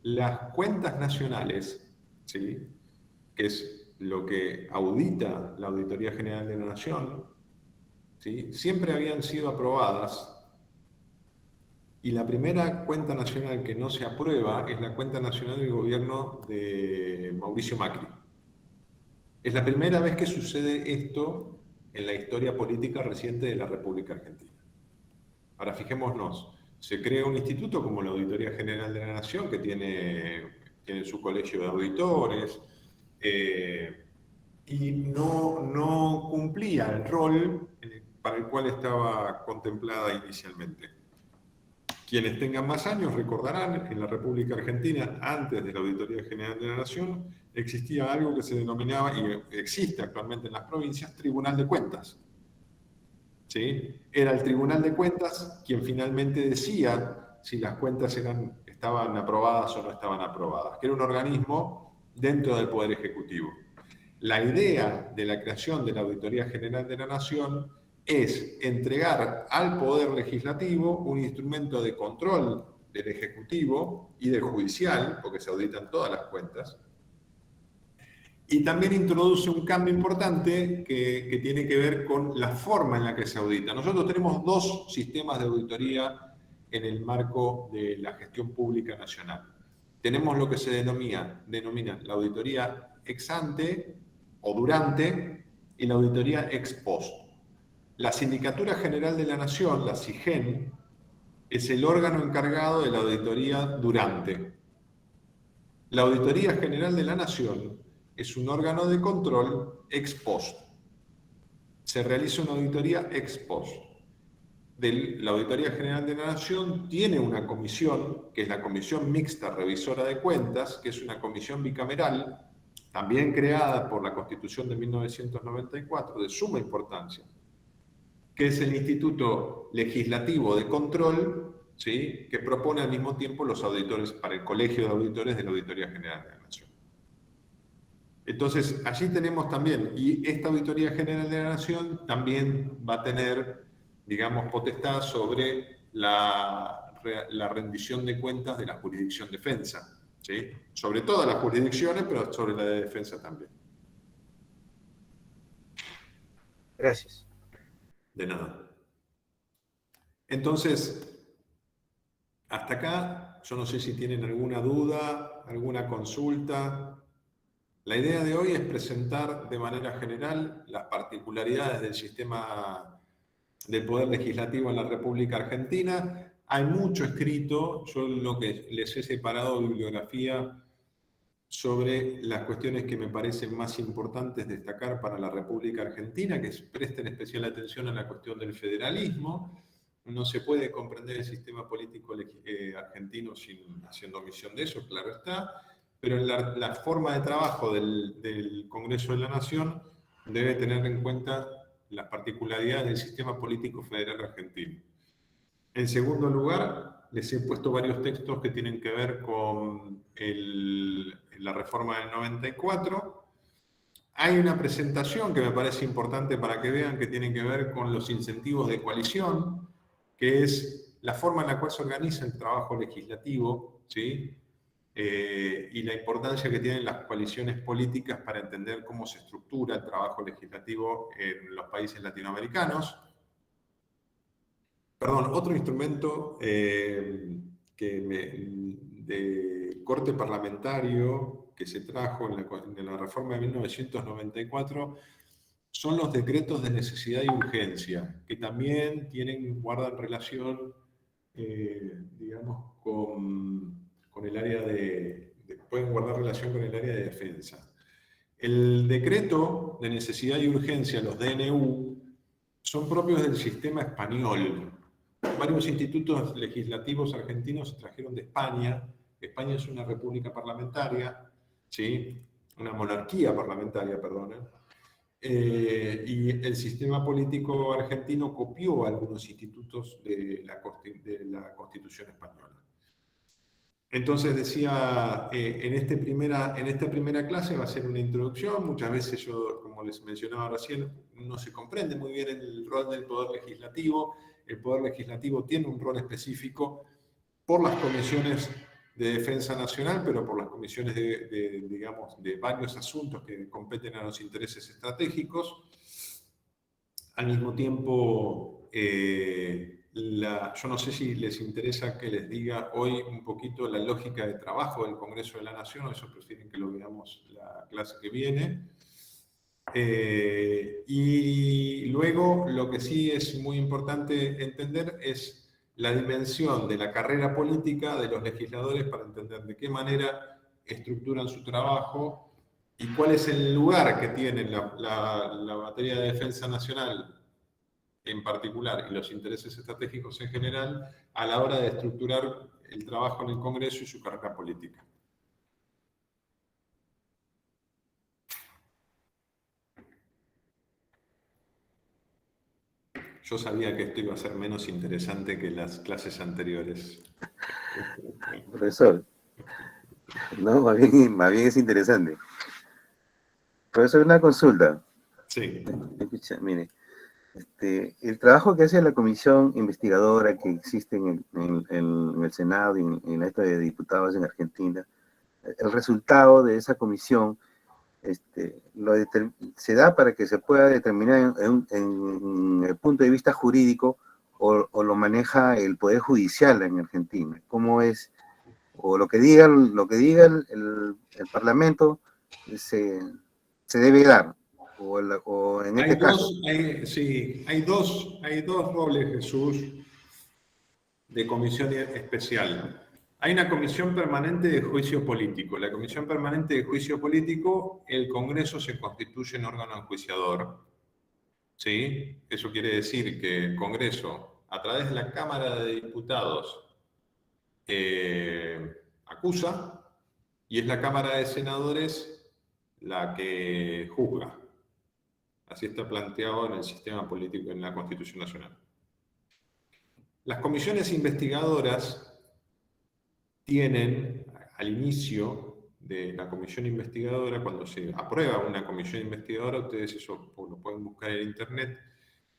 Las cuentas nacionales, ¿sí?, que es lo que audita la Auditoría General de la Nación, ¿sí?, siempre habían sido aprobadas. Y la primera cuenta nacional que no se aprueba es la cuenta nacional del gobierno de Mauricio Macri. Es la primera vez que sucede esto en la historia política reciente de la República Argentina. Ahora fijémonos, se crea un instituto como la Auditoría General de la Nación, que tiene su colegio de auditores, y no cumplía el rol para el cual estaba contemplada inicialmente. Quienes tengan más años recordarán, en la República Argentina, antes de la Auditoría General de la Nación, existía algo que se denominaba, y existe actualmente en las provincias, Tribunal de Cuentas. ¿Sí? Era el Tribunal de Cuentas quien finalmente decía si las cuentas estaban aprobadas o no estaban aprobadas, que era un organismo dentro del Poder Ejecutivo. La idea de la creación de la Auditoría General de la Nación es entregar al Poder Legislativo un instrumento de control del Ejecutivo y del Judicial, porque se auditan todas las cuentas, y también introduce un cambio importante que tiene que ver con la forma en la que se audita. Nosotros tenemos dos sistemas de auditoría en el marco de la gestión pública nacional. Tenemos lo que se denomina la auditoría ex ante o durante y la auditoría ex post. La Sindicatura General de la Nación, la SIGEN, es el órgano encargado de la auditoría durante. La Auditoría General de la Nación es un órgano de control ex post. Se realiza una auditoría ex post. La Auditoría General de la Nación tiene una comisión, que es la Comisión Mixta Revisora de Cuentas, que es una comisión bicameral, también creada por la Constitución de 1994, de suma importancia, que es el Instituto Legislativo de Control, ¿sí?, que propone al mismo tiempo los auditores para el Colegio de Auditores de la Auditoría General de la Nación. Entonces, allí tenemos también, y esta Auditoría General de la Nación también va a tener, digamos, potestad sobre la rendición de cuentas de la jurisdicción defensa, ¿sí?, sobre todas las jurisdicciones, pero sobre la de defensa también. Gracias. De nada. Entonces, hasta acá, yo no sé si tienen alguna duda, alguna consulta. La idea de hoy es presentar de manera general las particularidades del sistema del Poder Legislativo en la República Argentina. Hay mucho escrito, yo lo que les he separado bibliografía sobre las cuestiones que me parecen más importantes destacar para la República Argentina, que presten especial atención a la cuestión del federalismo. No se puede comprender el sistema político argentino sin haciendo omisión de eso, claro está, pero la forma de trabajo del Congreso de la Nación debe tener en cuenta las particularidades del sistema político federal argentino. En segundo lugar, les he puesto varios textos que tienen que ver con la reforma del 94. Hay una presentación que me parece importante para que vean, que tiene que ver con los incentivos de coalición, que es la forma en la cual se organiza el trabajo legislativo, ¿sí? Y la importancia que tienen las coaliciones políticas para entender cómo se estructura el trabajo legislativo en los países latinoamericanos. Perdón, otro instrumento de corte parlamentario que se trajo en la reforma de 1994 son los decretos de necesidad y urgencia, que también guardan relación, digamos, con el área pueden guardar relación con el área de defensa. El decreto de necesidad y urgencia, los DNU, son propios del sistema español. Varios institutos legislativos argentinos se trajeron de España. España es una república parlamentaria, ¿sí? Una monarquía parlamentaria, perdón. Y el sistema político argentino copió algunos institutos de la Constitución española. Entonces decía, en esta primera clase va a ser una introducción. Muchas veces yo, como les mencionaba recién, no se comprende muy bien el rol del Poder Legislativo. El Poder Legislativo tiene un rol específico por las comisiones de defensa nacional, pero por las comisiones digamos, de varios asuntos que competen a los intereses estratégicos. Al mismo tiempo, yo no sé si les interesa que les diga hoy un poquito la lógica de trabajo del Congreso de la Nación, o eso prefieren que lo veamos la clase que viene. Y luego, lo que sí es muy importante entender es la dimensión de la carrera política de los legisladores para entender de qué manera estructuran su trabajo y cuál es el lugar que tiene la materia de defensa nacional en particular y los intereses estratégicos en general a la hora de estructurar el trabajo en el Congreso y su carrera política. Yo sabía que esto iba a ser menos interesante que las clases anteriores. Profesor, no, más bien es interesante. Profesor, una consulta. Sí. Escucha, mire, el trabajo que hace la comisión investigadora que existe en el Senado y en la de diputados en Argentina, el resultado de esa comisión se da para que se pueda determinar en el punto de vista jurídico o lo maneja el Poder Judicial en Argentina. ¿Cómo es? O lo que diga el Parlamento se debe dar. O en este caso. Hay dos roles, Jesús, de comisión especial. Hay una comisión permanente de juicio político. La comisión permanente de juicio político, el Congreso se constituye en órgano enjuiciador. ¿Sí? Eso quiere decir que el Congreso, a través de la Cámara de Diputados, acusa, y es la Cámara de Senadores la que juzga. Así está planteado en el sistema político, en la Constitución Nacional. Las comisiones investigadoras tienen, al inicio de la comisión investigadora, cuando se aprueba una comisión investigadora, ustedes eso lo pueden buscar en internet,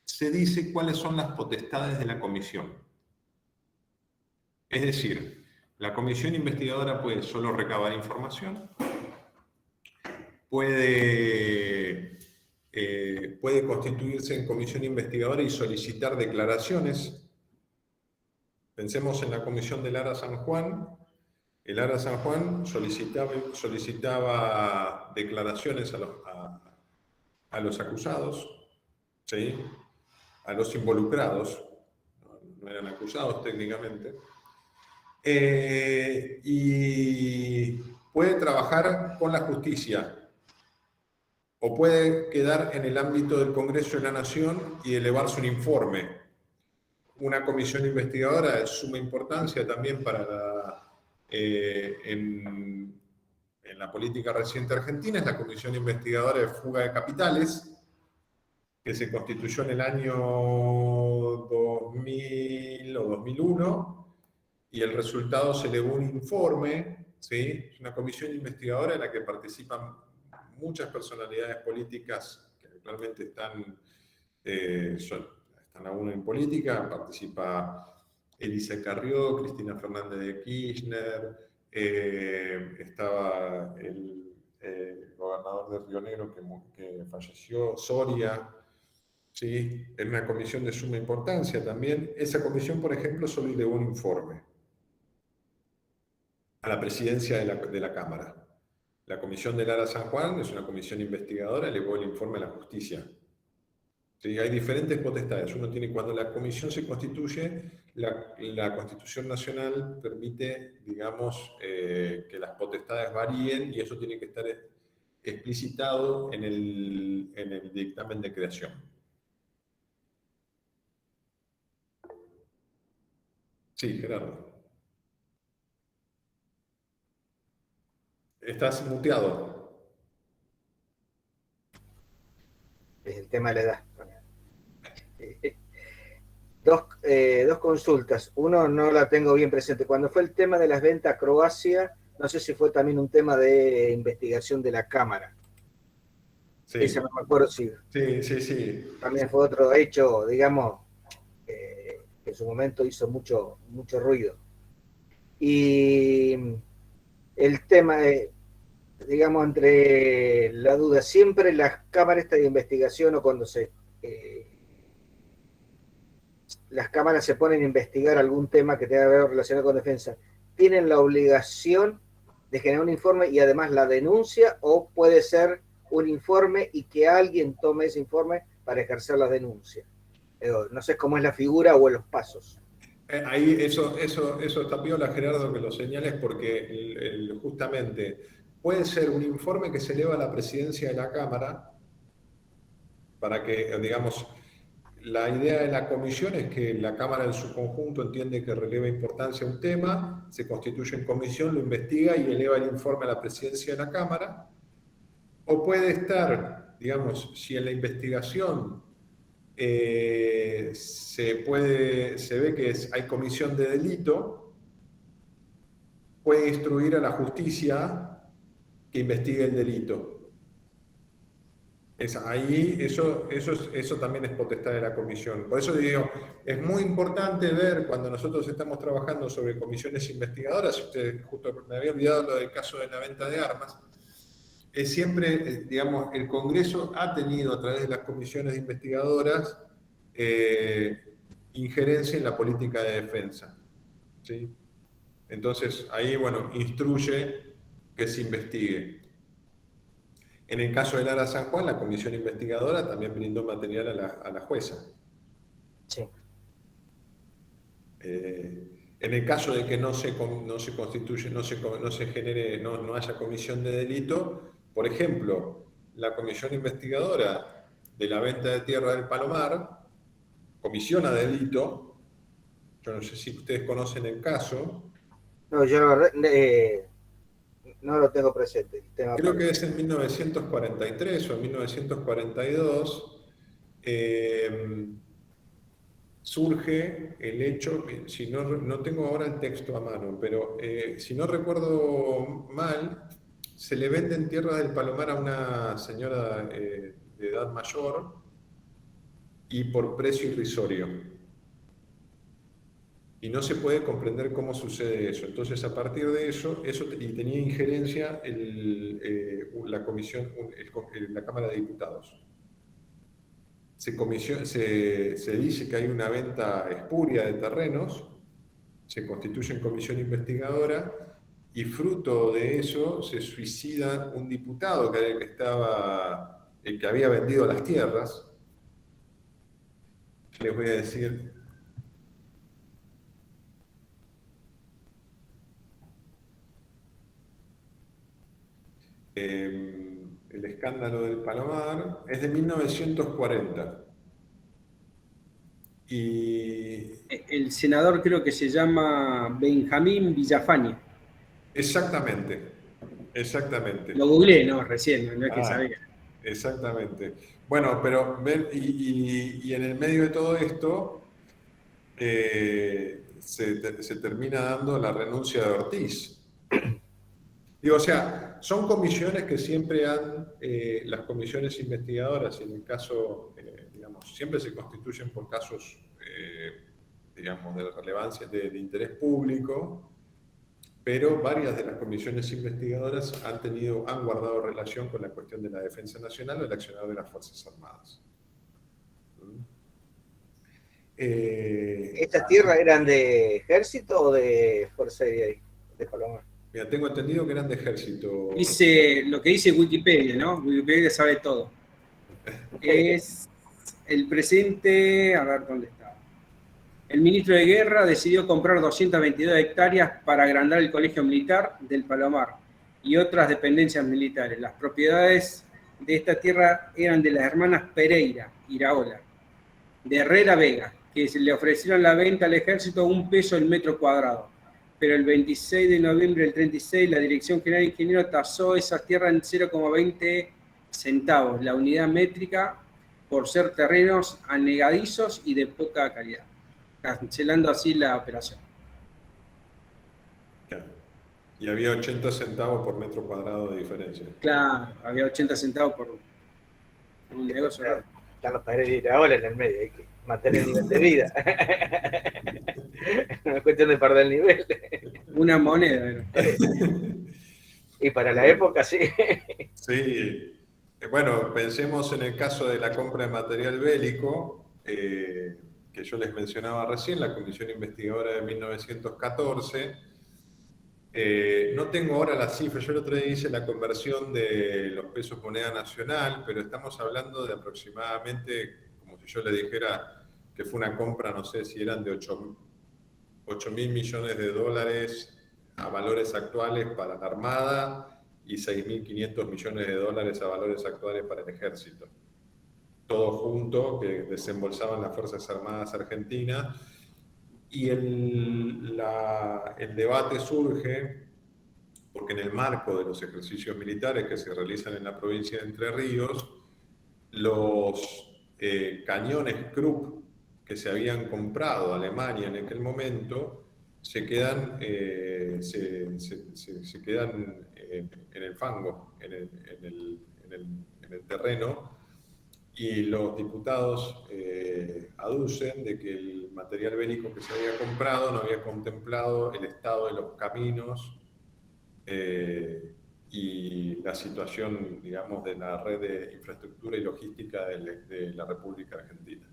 se dice cuáles son las potestades de la comisión. Es decir, la comisión investigadora puede solo recabar información, puede constituirse en comisión investigadora y solicitar declaraciones. Pensemos en la comisión del Ara San Juan. El Ara San Juan solicitaba declaraciones a los acusados, ¿sí? A los involucrados, no eran acusados técnicamente, y puede trabajar con la justicia o puede quedar en el ámbito del Congreso de la Nación y elevarse un informe. Una comisión investigadora de suma importancia también en la política reciente argentina es la Comisión Investigadora de Fuga de Capitales, que se constituyó en el año 2000 o 2001, y el resultado se elevó un informe, ¿sí? Es una comisión investigadora en la que participan muchas personalidades políticas que actualmente están aún en política. Participa Elisa Carrió, Cristina Fernández de Kirchner, estaba el gobernador de Río Negro que falleció, Soria, ¿sí? En una comisión de suma importancia también. Esa comisión, por ejemplo, solo elevó un informe a la presidencia de la Cámara. La comisión de Lara San Juan es una comisión investigadora, elevó el informe a la justicia. Sí, hay diferentes potestades. Uno tiene, cuando la comisión se constituye, la Constitución Nacional permite, digamos, que las potestades varíen y eso tiene que estar explicitado en el dictamen de creación. Sí, Gerardo. Estás muteado. Es el tema de la edad. Dos consultas. Uno no la tengo bien presente. Cuando fue el tema de las ventas a Croacia, no sé si fue también un tema de investigación de la Cámara. Sí. Esa no me acuerdo si Sí. también fue otro hecho, digamos, que en su momento hizo mucho ruido. Y el tema de, digamos, entre la duda, siempre las cámaras de investigación o cuando las cámaras se ponen a investigar algún tema que tenga que ver relacionado con defensa, ¿tienen la obligación de generar un informe y además la denuncia, o puede ser un informe y que alguien tome ese informe para ejercer la denuncia? No sé cómo es la figura o los pasos. Ahí eso está piola, Gerardo, que lo señales, porque justamente puede ser un informe que se eleva a la presidencia de la Cámara para que, digamos, la idea de la comisión es que la Cámara en su conjunto entiende que releva importancia a un tema, se constituye en comisión, lo investiga y eleva el informe a la presidencia de la Cámara. O puede estar, digamos, si en la investigación se ve que hay comisión de delito, puede instruir a la justicia que investigue el delito. Eso también es potestad de la comisión. Por eso digo, es muy importante ver cuando nosotros estamos trabajando sobre comisiones investigadoras, usted justo me había olvidado lo del caso de la venta de armas, es siempre, digamos, el Congreso ha tenido a través de las comisiones investigadoras injerencia en la política de defensa, ¿sí? Entonces, ahí, bueno, instruye que se investigue. En el caso de Lara San Juan, la comisión investigadora también brindó material a la jueza. Sí. En el caso de que no se constituye, no se genere, no haya comisión de delito, por ejemplo, la comisión investigadora de la venta de tierra del Palomar comisiona delito. Yo no sé si ustedes conocen el caso. No, yo la verdad no lo tengo presente. Creo que es en 1943 o en 1942. Surge el hecho, si no tengo ahora el texto a mano, pero si no recuerdo mal, se le venden tierras del Palomar a una señora de edad mayor y por precio irrisorio. Y no se puede comprender cómo sucede eso. Entonces, a partir de eso y tenía injerencia la comisión, la Cámara de Diputados. Se dice que hay una venta espuria de terrenos, se constituye en comisión investigadora y fruto de eso se suicida un diputado que era el que había vendido las tierras. Les voy a decir. El escándalo del Palomar es de 1940. Y el senador creo que se llama Benjamín Villafañe. Exactamente. Lo googleé, no, recién, no es que sabía. Exactamente. Bueno, pero y en el medio de todo esto se termina dando la renuncia de Ortiz. Digo, o sea, son comisiones que siempre han, las comisiones investigadoras, en el caso, digamos, siempre se constituyen por casos, digamos, de relevancia, de interés público, pero varias de las comisiones investigadoras han guardado relación con la cuestión de la defensa nacional o el accionar de las Fuerzas Armadas. ¿Estas tierras eran de ejército o de Fuerza Aérea de Palomar? Mira, tengo entendido que eran de ejército. Dice lo que dice Wikipedia, ¿no? Wikipedia sabe todo. Es el presidente, a ver dónde está. El ministro de Guerra decidió comprar 222 hectáreas para agrandar el Colegio Militar del Palomar y otras dependencias militares. Las propiedades de esta tierra eran de las hermanas Pereira, Iraola, de Herrera Vega, que se le ofrecieron la venta al ejército a $1 el metro cuadrado. Pero el 26 de noviembre del 36, la Dirección General de Ingenieros tasó esa tierra en 0,20 centavos la unidad métrica por ser terrenos anegadizos y de poca calidad, cancelando así la operación. Claro. Y había 80 centavos por metro cuadrado de diferencia. Claro, había 80 centavos por un negocio. Están los padres de ahora en el medio, hay que mantener el nivel de vida. No es cuestión de perder el nivel. Una moneda. Y para la época, sí. Sí. Bueno, pensemos en el caso de la compra de material bélico, que yo les mencionaba recién, la Comisión Investigadora de 1914. No tengo ahora la cifra, yo el otro día hice la conversión de los pesos moneda nacional, pero estamos hablando de aproximadamente, como si yo le dijera que fue una compra, no sé si eran de 8.000 millones de dólares a valores actuales para la Armada y 6.500 millones de dólares a valores actuales para el Ejército. Todo junto, que desembolsaban las Fuerzas Armadas Argentinas. Y el debate surge porque en el marco de los ejercicios militares que se realizan en la provincia de Entre Ríos, los cañones Krupp que se habían comprado a Alemania en aquel momento se quedan en el fango, en el terreno, y los diputados aducen de que el material bélico que se había comprado no había contemplado el estado de los caminos y la situación, digamos, de la red de infraestructura y logística de la República Argentina.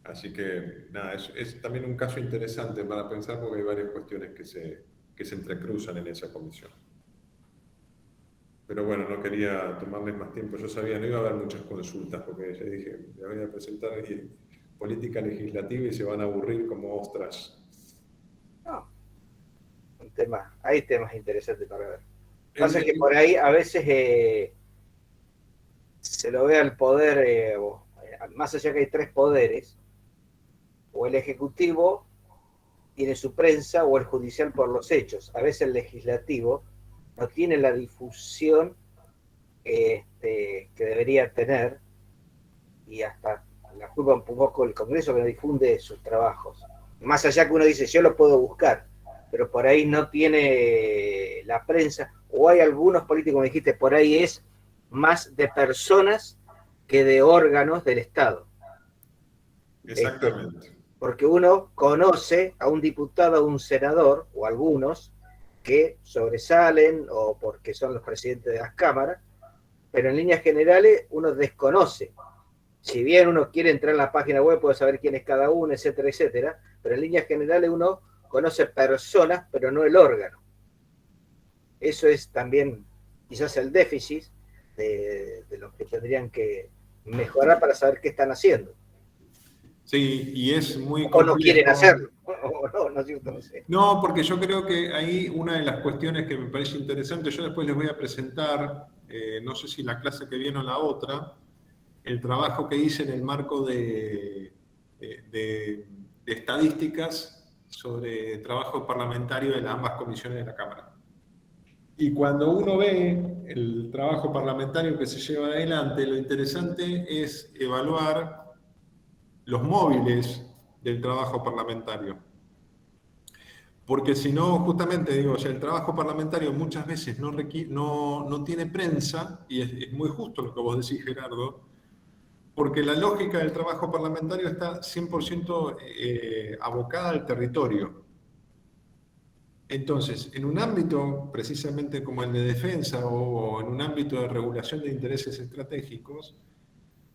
Así que, nada, es también un caso interesante para pensar porque hay varias cuestiones que se entrecruzan en esa comisión. Pero bueno, no quería tomarles más tiempo. Yo sabía, no iba a haber muchas consultas porque ya dije, le voy a presentar política legislativa y se van a aburrir como ostras. No. Hay temas interesantes para ver. Pasa que por ahí a veces se lo ve al poder, más allá que hay tres poderes, o el ejecutivo tiene su prensa o el judicial por los hechos. A veces el legislativo no tiene la difusión que debería tener, y hasta la culpa un poco el Congreso que no difunde sus trabajos. Más allá que uno dice, yo lo puedo buscar, pero por ahí no tiene la prensa, o hay algunos políticos, como dijiste, por ahí es más de personas que de órganos del Estado. Exactamente. Porque uno conoce a un diputado, a un senador, o algunos, que sobresalen o porque son los presidentes de las cámaras, pero en líneas generales uno desconoce. Si bien uno quiere entrar en la página web, puede saber quién es cada uno, etcétera, etcétera, pero en líneas generales uno conoce personas, pero no el órgano. Eso es también quizás el déficit de los que tendrían que mejorar para saber qué están haciendo. Sí, y es muy complejo. O no quieren hacerlo, no sé. No, porque yo creo que ahí una de las cuestiones que me parece interesante, yo después les voy a presentar, no sé si la clase que viene o la otra, el trabajo que hice en el marco de estadísticas sobre trabajo parlamentario de ambas comisiones de la Cámara. Y cuando uno ve el trabajo parlamentario que se lleva adelante, lo interesante es evaluar los móviles del trabajo parlamentario. Porque si no, justamente digo, o sea, el trabajo parlamentario muchas veces no tiene prensa, y es muy justo lo que vos decís, Gerardo, porque la lógica del trabajo parlamentario está 100% abocada al territorio. Entonces, en un ámbito precisamente como el de defensa o en un ámbito de regulación de intereses estratégicos,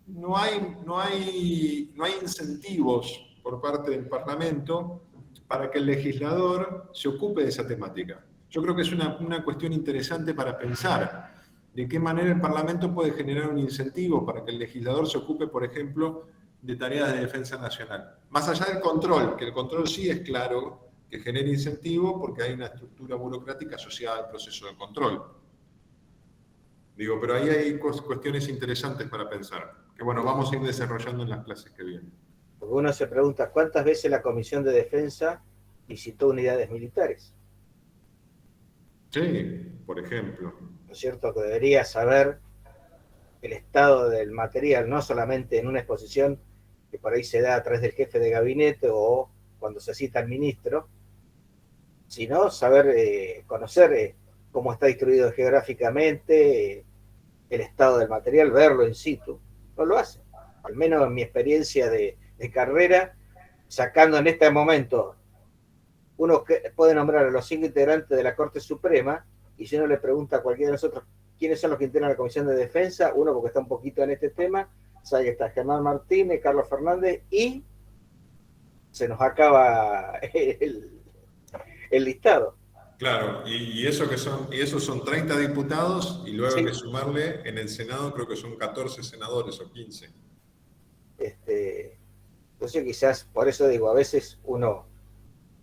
no hay incentivos por parte del Parlamento para que el legislador se ocupe de esa temática. Yo creo que es una cuestión interesante para pensar de qué manera el Parlamento puede generar un incentivo para que el legislador se ocupe, por ejemplo, de tareas de defensa nacional. Más allá del control, que el control sí es claro que genera incentivo porque hay una estructura burocrática asociada al proceso de control. Digo, pero ahí hay cuestiones interesantes para pensar, que bueno, vamos a ir desarrollando en las clases que vienen. Porque uno se pregunta, ¿cuántas veces la Comisión de Defensa visitó unidades militares? Sí, por ejemplo. ¿No es cierto? Que debería saber el estado del material, no solamente en una exposición que por ahí se da a través del jefe de gabinete o cuando se cita al ministro, sino saber conocer cómo está distribuido geográficamente, el estado del material, verlo in situ. No lo hace. Al menos en mi experiencia de carrera, sacando en este momento, uno puede nombrar a los 5 integrantes de la Corte Suprema, y si uno le pregunta a cualquiera de nosotros quiénes son los que integran la Comisión de Defensa, uno porque está un poquito en este tema, sabe que está Germán Martínez, Carlos Fernández, y se nos acaba el listado. Claro, y esos son 30 diputados y luego hay que sumarle en el Senado, creo que son 14 senadores o 15. Entonces quizás, por eso digo, a veces uno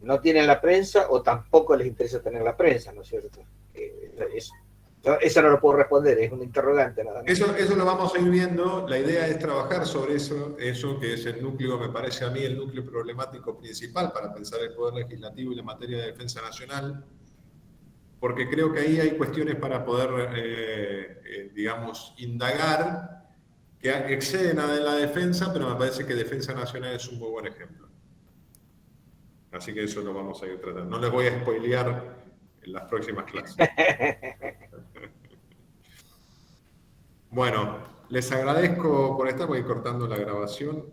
no tiene la prensa o tampoco les interesa tener la prensa, ¿no es cierto? Eso no lo puedo responder, es un interrogante nada más. Eso lo vamos a ir viendo. La idea es trabajar sobre eso que es el núcleo, me parece a mí, el núcleo problemático principal para pensar el Poder Legislativo y la materia de defensa nacional, porque creo que ahí hay cuestiones para poder, digamos, indagar que exceden a la defensa, pero me parece que defensa nacional es un muy buen ejemplo. Así que eso lo vamos a ir tratando. No les voy a spoilear en las próximas clases. Bueno, les agradezco por estar, voy cortando la grabación.